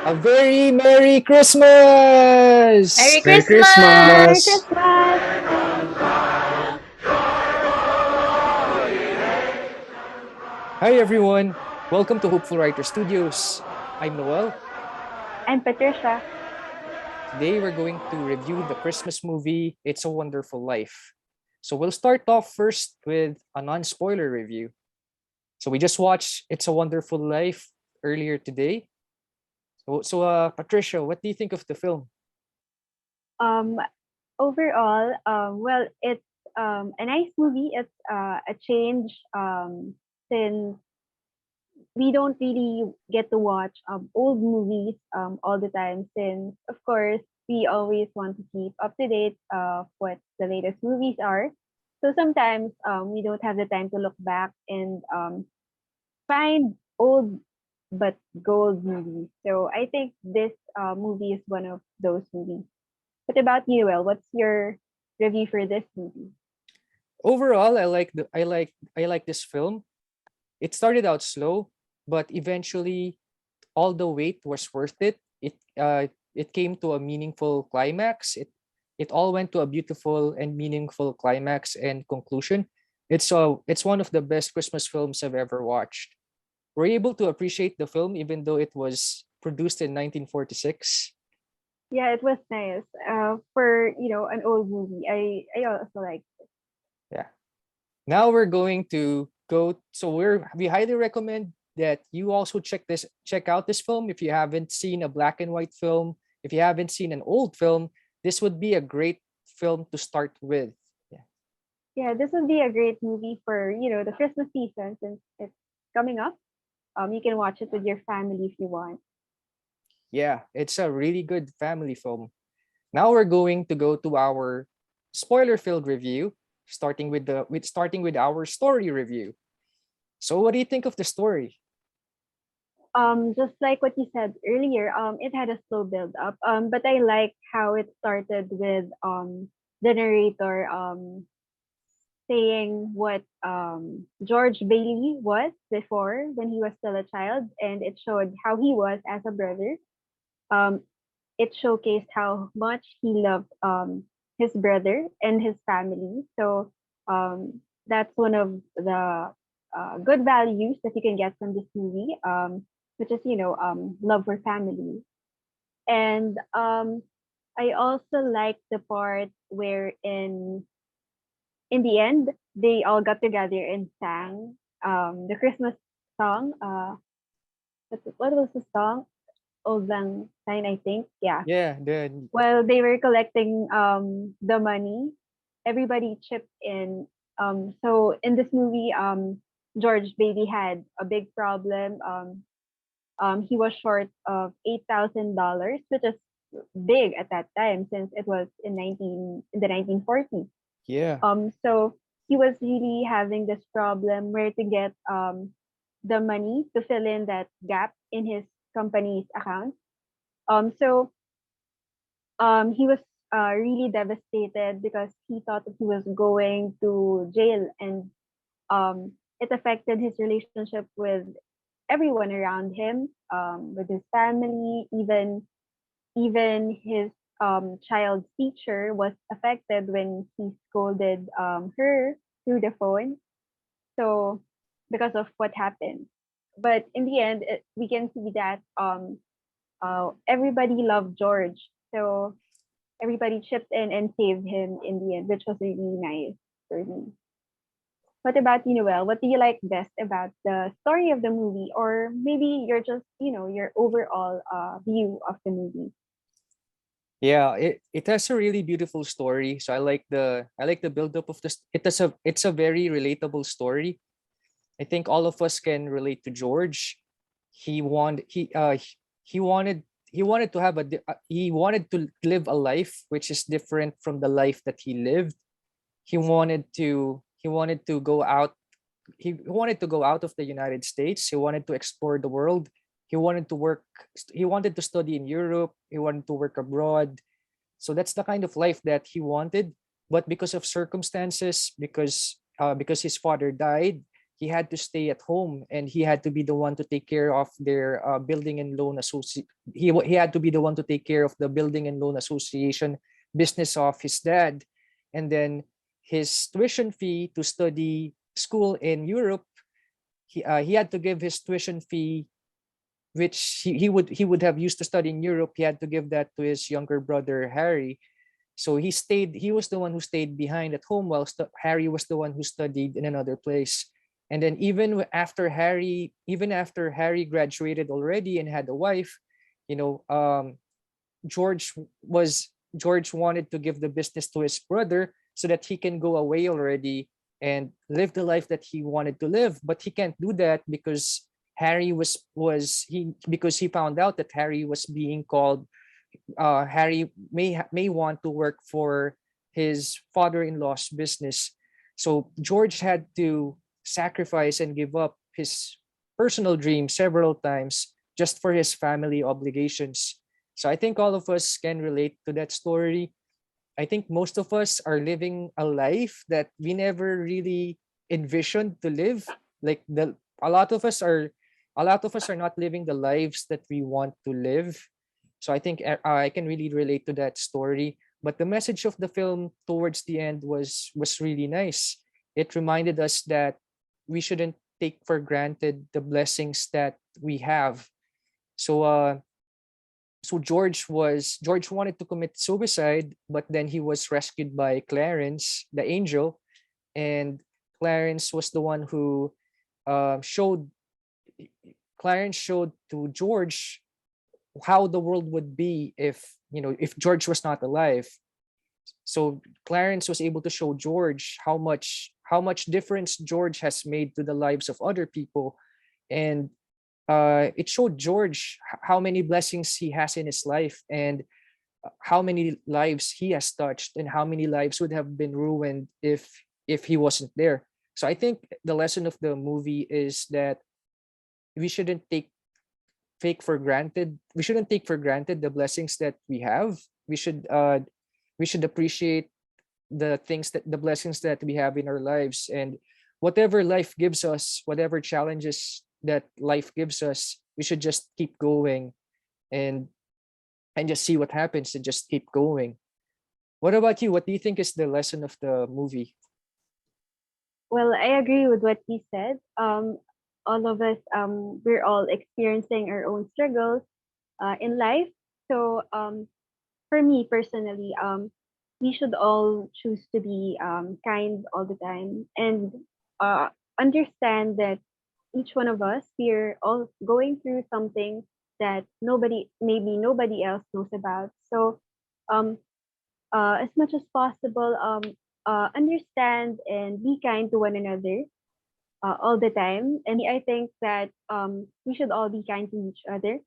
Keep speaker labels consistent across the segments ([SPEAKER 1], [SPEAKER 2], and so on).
[SPEAKER 1] A very Merry Christmas!
[SPEAKER 2] Merry
[SPEAKER 3] Merry
[SPEAKER 2] Christmas!
[SPEAKER 4] Merry
[SPEAKER 3] Christmas!
[SPEAKER 4] Christmas!
[SPEAKER 1] Hi everyone! Welcome to Hopeful Writer Studios. I'm Noel.
[SPEAKER 4] I'm Patricia.
[SPEAKER 1] Today we're going to review the Christmas movie It's a Wonderful Life. So we'll start off first with a non-spoiler review. So we just watched It's a Wonderful Life earlier today. So, Patricia, what do you think of the film?
[SPEAKER 4] Um, Overall, well, it's a nice movie. It's a change since we don't really get to watch old movies all the time. Since, of course, we always want to keep up to date of what the latest movies are. So sometimes we don't have the time to look back and find old but gold movies. So I think this movie is one of those movies. What about you, El? What's your review for this movie?
[SPEAKER 1] Overall, I like this film. It started out slow, but eventually all the wait was worth it. It came to a meaningful climax. It all went to a beautiful and meaningful climax and conclusion. It's one of the best Christmas films I've ever watched. Were you able to appreciate the film even though it was produced in 1946?
[SPEAKER 4] Yeah, it was nice. For an old movie, I also like.
[SPEAKER 1] Yeah. Now we're going to go. So we highly recommend that you also check out this film if you haven't seen a black and white film. If you haven't seen an old film, this would be a great film to start with. Yeah.
[SPEAKER 4] Yeah, this would be a great movie for the Christmas season since it's coming up. You can watch it with your family if you want.
[SPEAKER 1] Yeah, it's a really good family film. Now we're going to go to our spoiler-filled review, starting with our story review. So what do you think of the story?
[SPEAKER 4] Just like what you said earlier, it had a slow build up. But I like how it started with the narrator saying what George Bailey was before when he was still a child, and it showed how he was as a brother. Um, it showcased how much he loved his brother and his family. So that's one of the good values that you can get from this movie, which is love for family. And I also like the part where in the end they all got together and sang the Christmas song. What was the song? Old Lang Syne, I think. Yeah,
[SPEAKER 1] Yeah, the
[SPEAKER 4] while they were collecting the money, everybody chipped in. So in this movie, George Bailey had a big problem. He was short of $8,000, which is big at that time since it was in the 1940s.
[SPEAKER 1] yeah.
[SPEAKER 4] So he was really having this problem where to get the money to fill in that gap in his company's account. So he was really devastated because he thought that he was going to jail, and it affected his relationship with everyone around him, with his family, even his child's teacher was affected when he scolded her through the phone. So because of what happened, but in the end, we can see that everybody loved George. So everybody chipped in and saved him in the end, which was really nice for me. What about you, Noel? What do you like best about the story of the movie, or maybe you're just your overall view of the movie?
[SPEAKER 1] Yeah, it has a really beautiful story. So I like the build up of this. It's a very relatable story. I think all of us can relate to George. He want he wanted he wanted to live a life which is different from the life that he lived. He wanted to go out. He wanted to go out of the United States. He wanted to explore the world. He wanted to work. He wanted to study in Europe. He wanted to work abroad. So that's the kind of life that he wanted. But because of circumstances, because his father died, he had to stay at home, and he had to be the one to take care of their building and loan associate. He had to be the one to take care of the building and loan association business of his dad, and then his tuition fee to study school in Europe. He had to give his tuition fee, which he would have used to study in Europe. He had to give that to his younger brother Harry. So he stayed. He was the one who stayed behind at home, while Harry was the one who studied in another place. And then even after Harry graduated already and had a wife, you know, George George wanted to give the business to his brother so that he can go away already and live the life that he wanted to live. But he can't do that because because he found out that Harry was being called. Harry may want to work for his father-in-law's business. So George had to sacrifice and give up his personal dreams several times just for his family obligations. So I think all of us can relate to that story. I think most of us are living a life that we never really envisioned to live. Like the a lot of us are not living the lives that we want to live. So I think I can really relate to that story. But the message of the film towards the end was really nice. It reminded us that we shouldn't take for granted the blessings that we have. So George wanted to commit suicide, but then he was rescued by Clarence, the angel, and Clarence was the one who showed Clarence showed to George how the world would be if George was not alive. So Clarence was able to show George how much difference George has made to the lives of other people, and it showed George how many blessings he has in his life, and how many lives he has touched, and how many lives would have been ruined if he wasn't there. So I think the lesson of the movie is that we shouldn't take for granted the blessings that we have. We should appreciate the blessings that we have in our lives, and whatever life gives us, whatever challenges that life gives us, we should just keep going, and just see what happens, and just keep going. What about you? What do you think is the lesson of the movie?
[SPEAKER 4] Well, I agree with what he said. All of us, we're all experiencing our own struggles in life. So, for me personally, we should all choose to be kind all the time, and understand that each one of us, we're all going through something that maybe nobody else knows about. So, um, as much as possible, understand and be kind to one another all the time. And I think that we should all be kind to each other.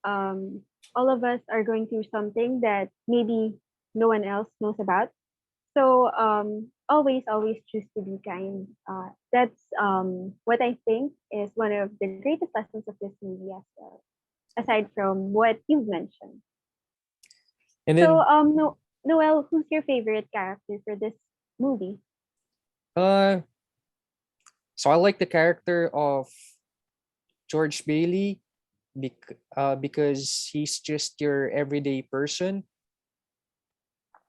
[SPEAKER 4] Um, all of us are going through something that maybe no one else knows about. So always choose to be kind. That's what I think is one of the greatest lessons of this movie as well, aside from what you've mentioned.
[SPEAKER 1] And
[SPEAKER 4] So
[SPEAKER 1] then
[SPEAKER 4] no, Noel, who's your favorite character for this movie?
[SPEAKER 1] uh so I like the character of George Bailey, because he's just your everyday person.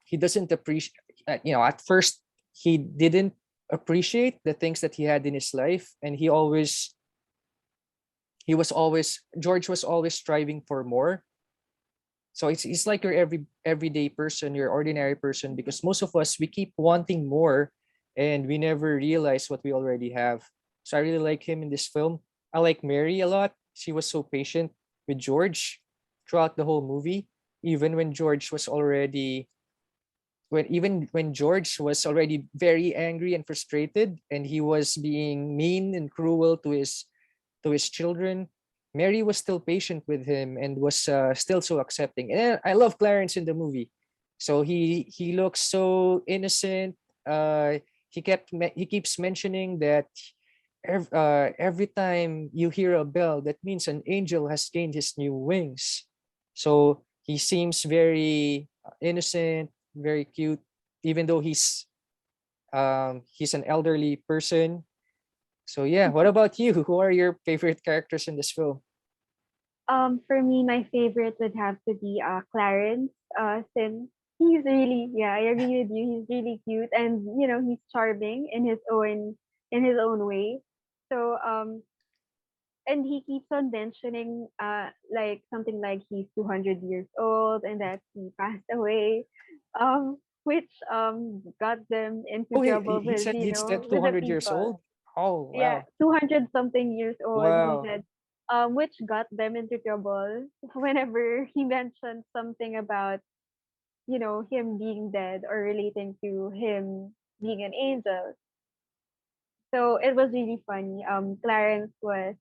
[SPEAKER 1] He doesn't appreciate, at first he didn't appreciate the things that he had in his life, and George was always striving for more. So it's like your everyday person, your ordinary person, because most of us, we keep wanting more, and we never realize what we already have. So I really like him in this film. I like Mary a lot. She was so patient with George throughout the whole movie, even when George was already when George was already very angry and frustrated, and he was being mean and cruel to his children. Mary was still patient with him, and was still so accepting. And I love Clarence in the movie. So he looks so innocent. He keeps mentioning that every time you hear a bell, that means an angel has gained his new wings. So he seems very innocent, very cute, even though he's an elderly person. So yeah, what about you? Who are your favorite characters in this film?
[SPEAKER 4] For me, my favorite would have to be Clarence. Since he's really, yeah, I agree with you. He's really cute, and he's charming in his own way. So and he keeps on mentioning like something like he's 200 years old and that he passed away, which got them into
[SPEAKER 1] Oh,
[SPEAKER 4] trouble
[SPEAKER 1] he
[SPEAKER 4] with
[SPEAKER 1] said he's that
[SPEAKER 4] with the
[SPEAKER 1] 200 years
[SPEAKER 4] people.
[SPEAKER 1] old. Oh
[SPEAKER 4] Yeah,
[SPEAKER 1] wow,
[SPEAKER 4] 200 something years old, he
[SPEAKER 1] wow.
[SPEAKER 4] said, which got them into trouble whenever he mentioned something about him being dead or relating to him being an angel. So it was really funny. Clarence was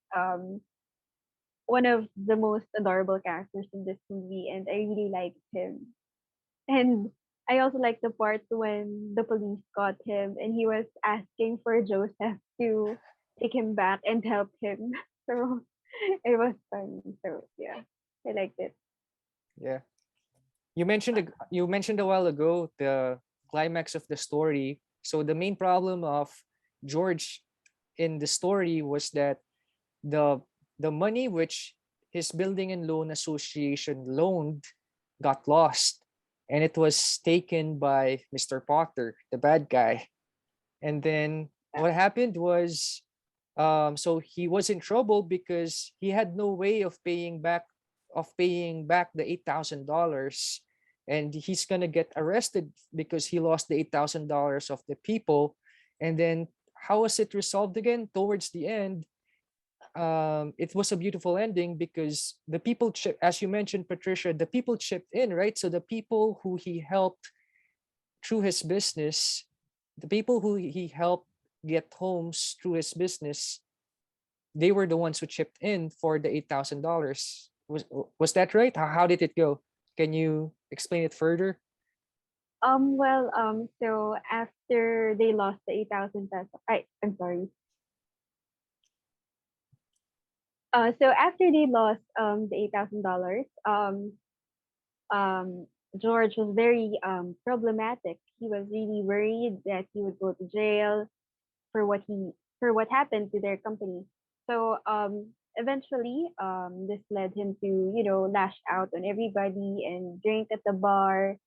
[SPEAKER 4] one of the most adorable characters in this movie, and I really liked him. And I also like the part when the police caught him and he was asking for Joseph to take him back and help him. So it was funny. So yeah, I liked it.
[SPEAKER 1] Yeah. You mentioned a while ago the climax of the story. So the main problem of George in the story was that the the money which his building and loan association loaned got lost, and it was taken by Mr. Potter, the bad guy. And then
[SPEAKER 4] Yeah.
[SPEAKER 1] what happened was, so he was in trouble because he had no way of paying back the $8,000, and he's gonna get arrested because he lost the $8,000 of the people. And then how was it resolved again towards the end? It was a beautiful ending because the people as you mentioned, Patricia, the people chipped in, right? So the people who he helped through his business, the people who he helped get homes through his business, they were the ones who chipped in for the $8,000. Was that right? How did it go? Can you explain it further?
[SPEAKER 4] So after they lost the 8,000 pesos, I'm sorry. So after they lost the $8,000, um George was very problematic. He was really worried that he would go to jail for what happened to their company. So eventually this led him to lash out on everybody and drink at the bar,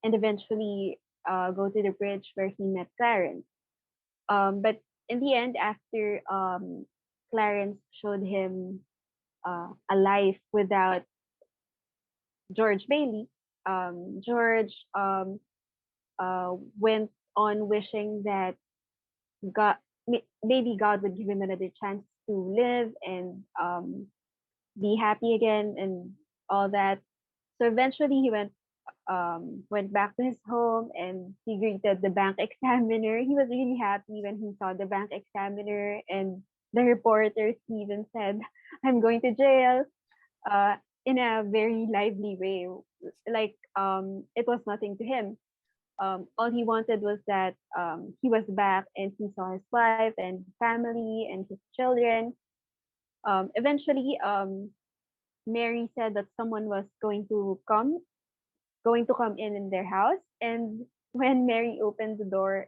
[SPEAKER 4] and eventually go to the bridge where he met Clarence. But in the end, after Clarence showed him a life without George Bailey, George went on wishing that God, maybe God would give him another chance to live and be happy again and all that. So eventually he went back to his home and he greeted the bank examiner. He was really happy when he saw the bank examiner, and the reporters even said, "I'm going to jail," uh, in a very lively way. Like it was nothing to him. All he wanted was that he was back and he saw his wife and family and his children. Eventually, Mary said that someone was going to come in their house, and when Mary opened the door,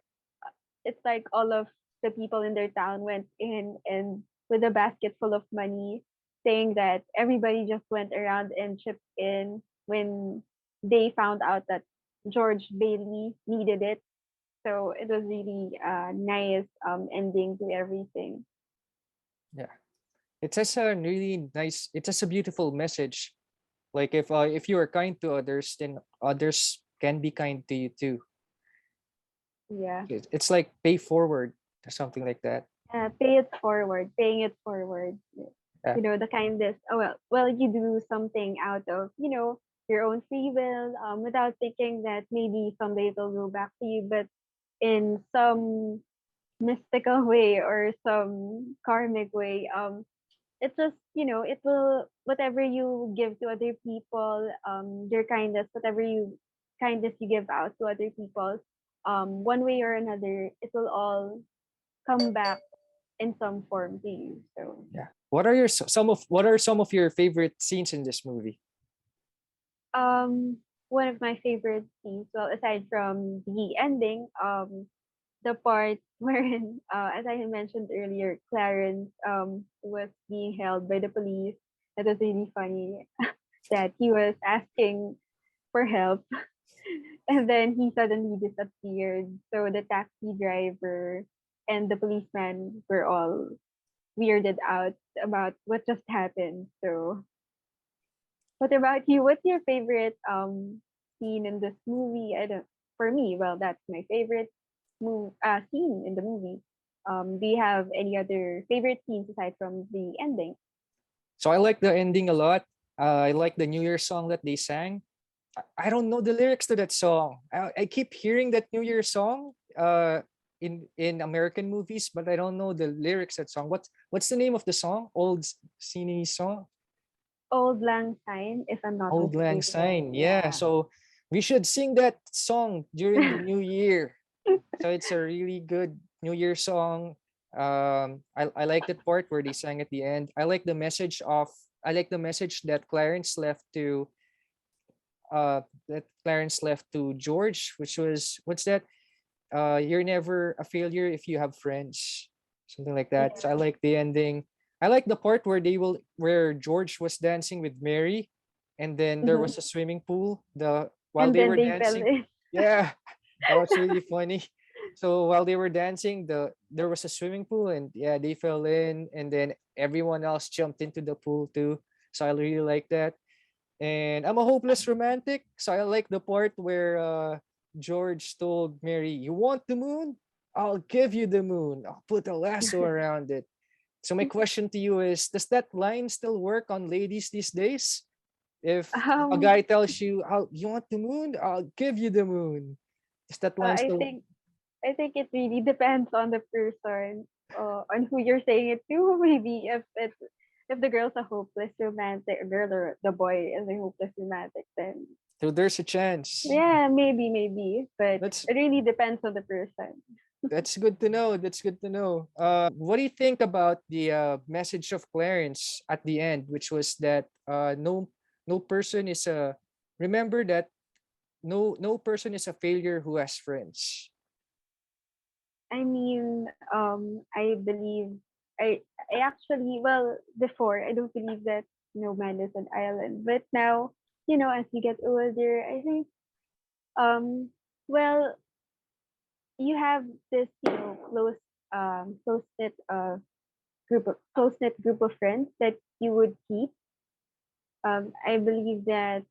[SPEAKER 4] it's like all of the people in their town went in and with a basket full of money, saying that everybody just went around and chipped in when they found out that George Bailey needed it. So it was really a nice ending to everything.
[SPEAKER 1] Yeah. It has a really nice, it has a beautiful message. Like if you are kind to others, then others can be kind to you too.
[SPEAKER 4] Yeah.
[SPEAKER 1] It's like pay forward or something like that.
[SPEAKER 4] Pay it forward, paying it forward.
[SPEAKER 1] Yeah.
[SPEAKER 4] The kindness. Oh well, you do something out of your own free will, without thinking that maybe someday it'll go back to you, but in some mystical way or some karmic way. It's just it will, whatever you give to other people, your kindness, whatever you kindness you give out to other people, one way or another, it will all come back in some form to you. So
[SPEAKER 1] Yeah. What are some of your favorite scenes in this movie?
[SPEAKER 4] one of my favorite scenes, well, aside from the ending, the part wherein, as I mentioned earlier, Clarence was being held by the police. That was really funny. That he was asking for help, and then he suddenly disappeared. So the taxi driver and the policeman were all weirded out about what just happened. So, what about you? What's your favorite scene in this movie? I don't. For me, well, that's my favorite scene in the movie. Do you have any other favorite scenes aside from the ending?
[SPEAKER 1] So I like the ending a lot. I like the New Year song that they sang. I don't know the lyrics to that song. I keep hearing that New Year song in American movies, but I don't know the lyrics to that song. What's the name of the song? Old Sini song?
[SPEAKER 4] Old Lang Syne, if I'm not
[SPEAKER 1] Old Lang
[SPEAKER 4] mistaken.
[SPEAKER 1] Syne. Yeah.
[SPEAKER 4] Yeah.
[SPEAKER 1] So we should sing that song during the New Year. So it's a really good New Year song. I like that part where they sang at the end. I like the message that Clarence left to George, which was, what's that? You're never a failure if you have friends. Something like that. So I
[SPEAKER 4] Yeah.
[SPEAKER 1] like the ending. I like the part where George was dancing with Mary, and then there
[SPEAKER 4] Mhm.
[SPEAKER 1] was a swimming pool. While
[SPEAKER 4] And
[SPEAKER 1] they
[SPEAKER 4] then
[SPEAKER 1] were
[SPEAKER 4] they fell
[SPEAKER 1] dancing.
[SPEAKER 4] in.
[SPEAKER 1] Yeah, that was really funny. So while they were dancing, there was a swimming pool, and yeah, they fell in, and then everyone else jumped into the pool too. So I really like that. And I'm a hopeless romantic, so I like the part where George told Mary, "You want the moon? I'll give you the moon. I'll put a lasso around it." So my question to you is, does that line still work on ladies these days? If a
[SPEAKER 4] Um,
[SPEAKER 1] guy tells you, you want the moon? I'll give you the moon." Does that line
[SPEAKER 4] I
[SPEAKER 1] still?
[SPEAKER 4] think it really depends on the person, on who you're saying it to. Maybe if the girl's a hopeless romantic, girl or the boy is a hopeless romantic, then
[SPEAKER 1] So there's a chance.
[SPEAKER 4] yeah, maybe. But
[SPEAKER 1] That's
[SPEAKER 4] it really depends on the person.
[SPEAKER 1] that's good to know. That's good to know. What do you think about the message of Clarence at the end, which was that no person is a remember that no person is a failure who has friends.
[SPEAKER 4] I mean, I believe I actually, well, before I don't believe that no man is an island, but now, as you get older, I think, um, well, you have this, close knit group of friends that you would keep. I believe that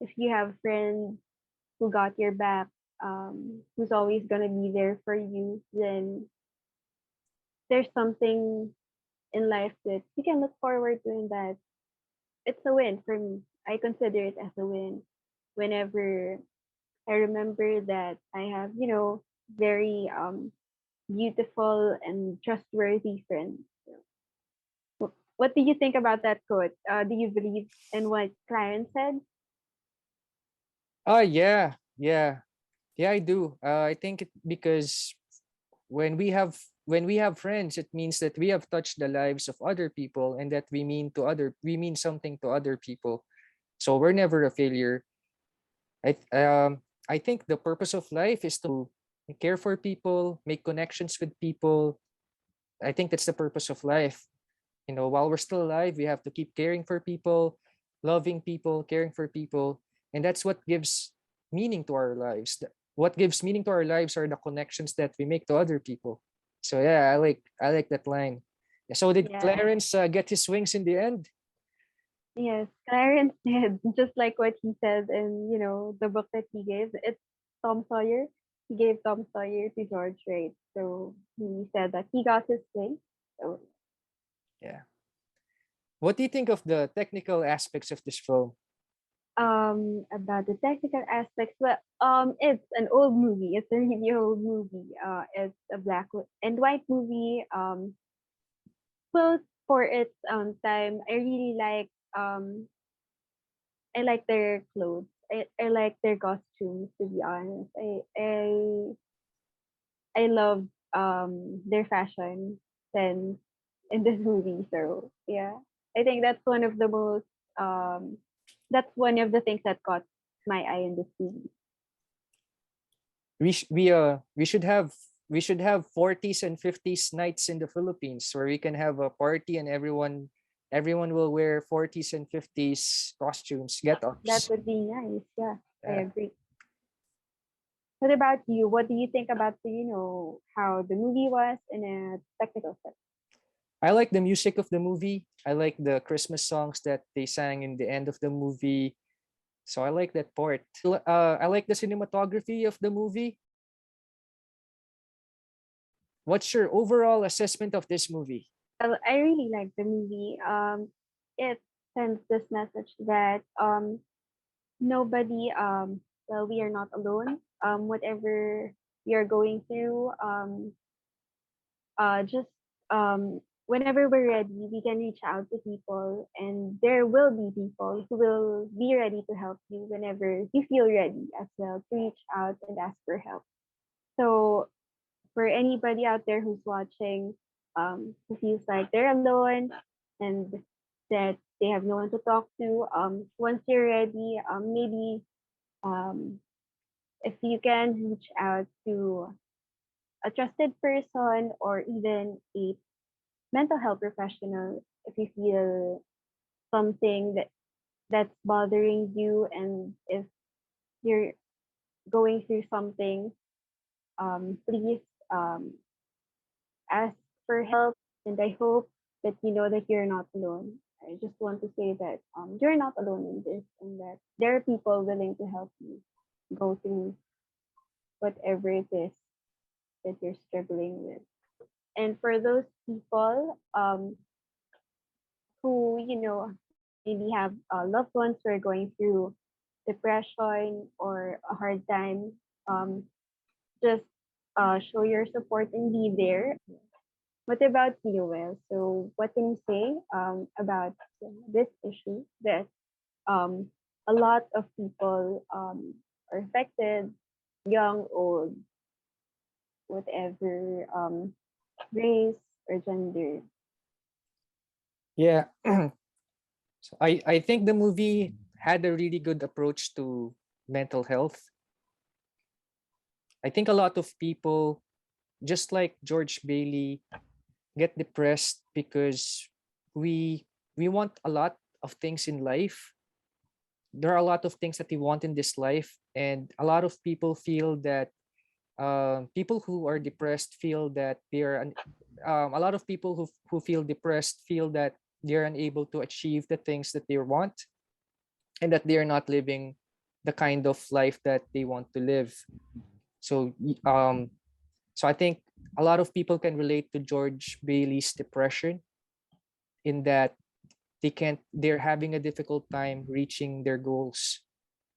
[SPEAKER 4] if you have friends who got your back, who's always gonna be there for you, then there's something in life that you can look forward to, and that it's a win for me. I consider it as a win whenever I remember that I have, very beautiful and trustworthy friends. What do you think about that quote? Do you believe in what Clarence said?
[SPEAKER 1] Yeah, yeah, I do. I think because when we have when we have friends, it means that we have touched the lives of other people, and that we mean something to other people. So we're never a failure. I think the purpose of life is to care for people, make connections with people. I think that's the purpose of life. While we're still alive, we have to keep caring for people, loving people, caring for people, and that's what gives meaning to our lives. What gives meaning to our lives are the connections that we make to other people. So yeah, I like that line. So did
[SPEAKER 4] Yeah.
[SPEAKER 1] Clarence get his wings in the end?
[SPEAKER 4] Yes, Clarence did, just like what he said in, the book that he gave. It's Tom Sawyer. He gave Tom Sawyer to George, right? So he said that he got his thing. So,
[SPEAKER 1] Yeah. What do you think of the technical aspects of this film?
[SPEAKER 4] about the technical aspects, well, it's an old movie. It's a really old movie. It's a and white movie. Well, for its time, I like their clothes. I like their costumes, to be honest. I love their fashion sense in this movie. So yeah, I think um that's one of the things that caught my eye in this movie.
[SPEAKER 1] We should have we should have 40s and 50s nights in the Philippines where we can have a party and everyone will wear 40s and 50s costumes,
[SPEAKER 4] That
[SPEAKER 1] get-ups.
[SPEAKER 4] would be nice. Yeah, I
[SPEAKER 1] Yeah.
[SPEAKER 4] agree. What about you? What do you think about how the movie was in a technical sense?
[SPEAKER 1] I like the music of the movie. I like the Christmas songs that they sang in the end of the movie. So I like that part. I like the cinematography of the movie. What's your overall assessment of this movie?
[SPEAKER 4] I really like the movie. It sends this message that nobody well, we are not alone. Whatever we are going through, just whenever we're ready, we can reach out to people, and there will be people who will be ready to help you whenever you feel ready as well to reach out and ask for help. So for anybody out there who's watching, who feels like they're alone and that they have no one to talk to, once you're ready, maybe um, if you can reach out to a trusted person or even a mental health professional if you feel something that's bothering you, and if you're going through something, please um, ask for help. And I hope that you know that you're not alone. I just want to say that you're not alone in this, and that there are people willing to help you go through whatever it is that you're struggling with. And for those people who maybe have loved ones who are going through depression or a hard time, um, just show your support and be there. What about you, Will? So what can you say about this issue that um, a lot of people are affected, young, old, whatever race or gender?
[SPEAKER 1] Yeah. So I think the movie had a really good approach to mental health. I think a lot of people, just like George Bailey, get depressed because we we want a lot of things in life. There are a lot of things that we want in this life, and a lot of people feel that people who are depressed feel that a lot of people who feel depressed feel that they're unable to achieve the things that they want, and that they're not living the kind of life that they want to live. So so I think a lot of people can relate to George Bailey's depression, in that they're having a difficult time reaching their goals.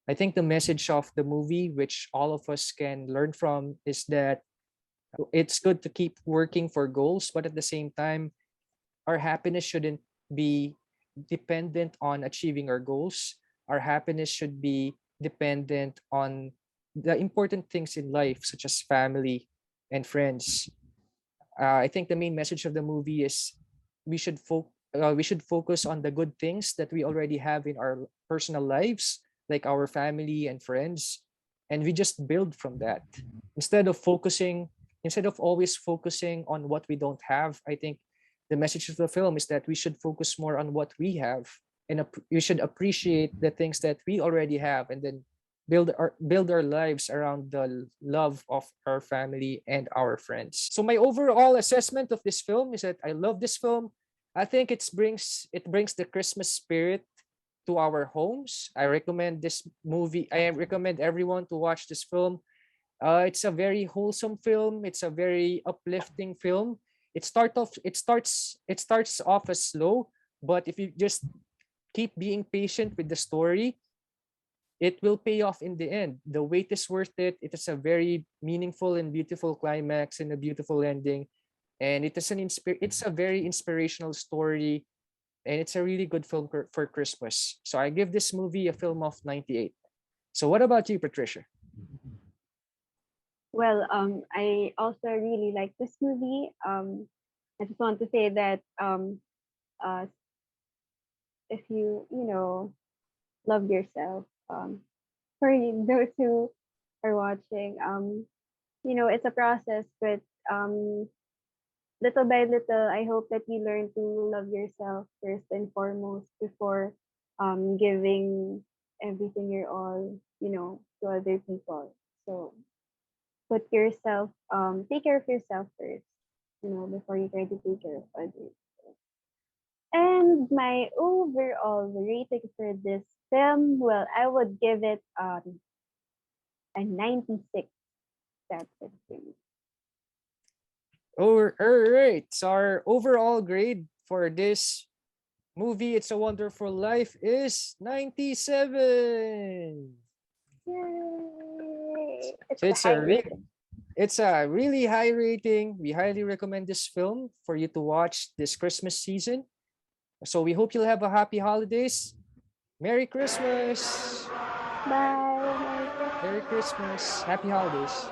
[SPEAKER 1] I think the message of the movie, which all of us can learn from, is that it's good to keep working for goals, but at the same time, our happiness shouldn't be dependent on achieving our goals. Our happiness should be dependent on the important things in life, such as family and friends. I think the main message of the movie is we should focus on the good things that we already have in our personal lives, like our family and friends, and we just build from that instead of focusing instead of always focusing on what we don't have. I think the message of the film is that we should focus more on what we have, and we should appreciate the things that we already have, and then build our lives around the love of our family and our friends. So my overall assessment of this film is that I love this film. I think it brings the Christmas spirit to our homes. I recommend this movie. I recommend everyone to watch this film. It's a very wholesome film. It's a very uplifting film. It starts off as slow, but if you just keep being patient with the story, it will pay off in the end. The wait is worth it. It is a very meaningful and beautiful climax and a beautiful ending, and it's a very inspirational story, and it's a really good film for Christmas. So I give this movie a film of 98. So what about you, Patricia?
[SPEAKER 4] Well, I also really like this movie. I just want to say that uh, if you love yourself, for those who are watching, it's a process, but um, little by little, I hope that you learn to love yourself first and foremost before giving everything your all, to other people. So put yourself, take care of yourself first, before you try to take care of others. And my overall rating for this film, well, I would give it a 96. That's it for me.
[SPEAKER 1] Oh, all right. So our overall grade for this movie, It's a Wonderful Life, is 97.
[SPEAKER 4] Yay!
[SPEAKER 1] So
[SPEAKER 4] It's the high rating.
[SPEAKER 1] it's a really high rating. We highly recommend this film for you to watch this Christmas season. So we hope you'll have a happy holidays. Merry Christmas.
[SPEAKER 4] Bye. Merry Christmas.
[SPEAKER 1] Merry Christmas. Happy holidays.